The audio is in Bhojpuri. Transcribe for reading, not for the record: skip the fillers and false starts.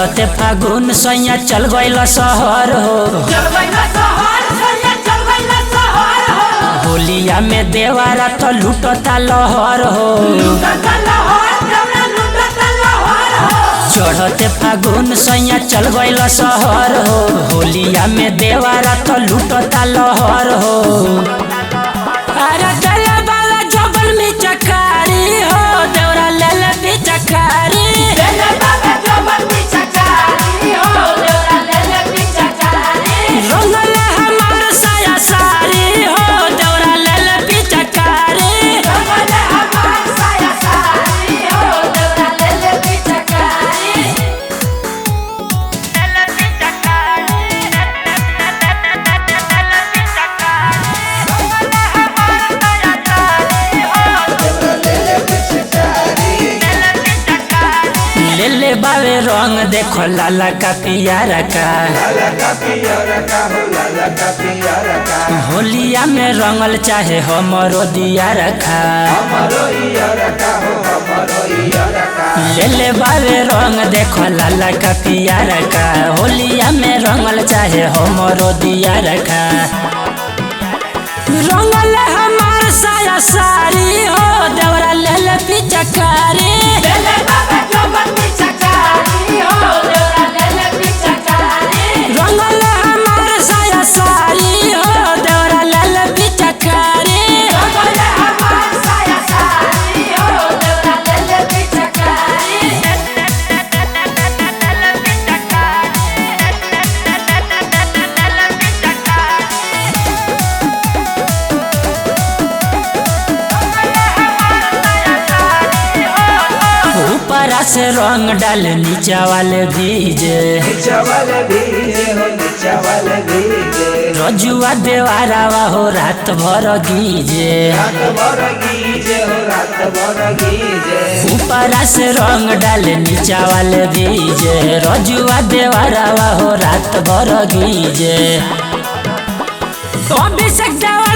चढ़ते फागुन सैया चल गइल शहर हो। होलिया में देवारा तो लूटता लहर हो। चढ़ते फागुन सैया चल गइल शहर हो। होलिया में देवारा तो लूटता लहर हो। अरे चले बाला जबल में चकारी हो। देवरा ले ले पिचकारी रंगल हमार साया सारी हो। देवरा ले ले पिचकारी ले ले बावे रंग देखो लाला का पियारा का। होलिया में रंगल चाहे हमरो दिया रखा। ले ले बावे रंग देखो लाला का पियारा का। होलिया में रंगल चाहे हमरो दिया रखा। रंगल हमार साया सारी हो। देवरा ले ले पिचकारी रंगल हमार साया सारी हो। देवरा ले ले पिचकारी ऊपरा से रंग डाल नीचा वाले भीजे। रजुआ देवारावा हो रात भर गीजे। ऊपरा से रंग डाल नीचा वाले भीजे। रजुआ देवारावा हो रात भर गीजे। अभिषेक देवा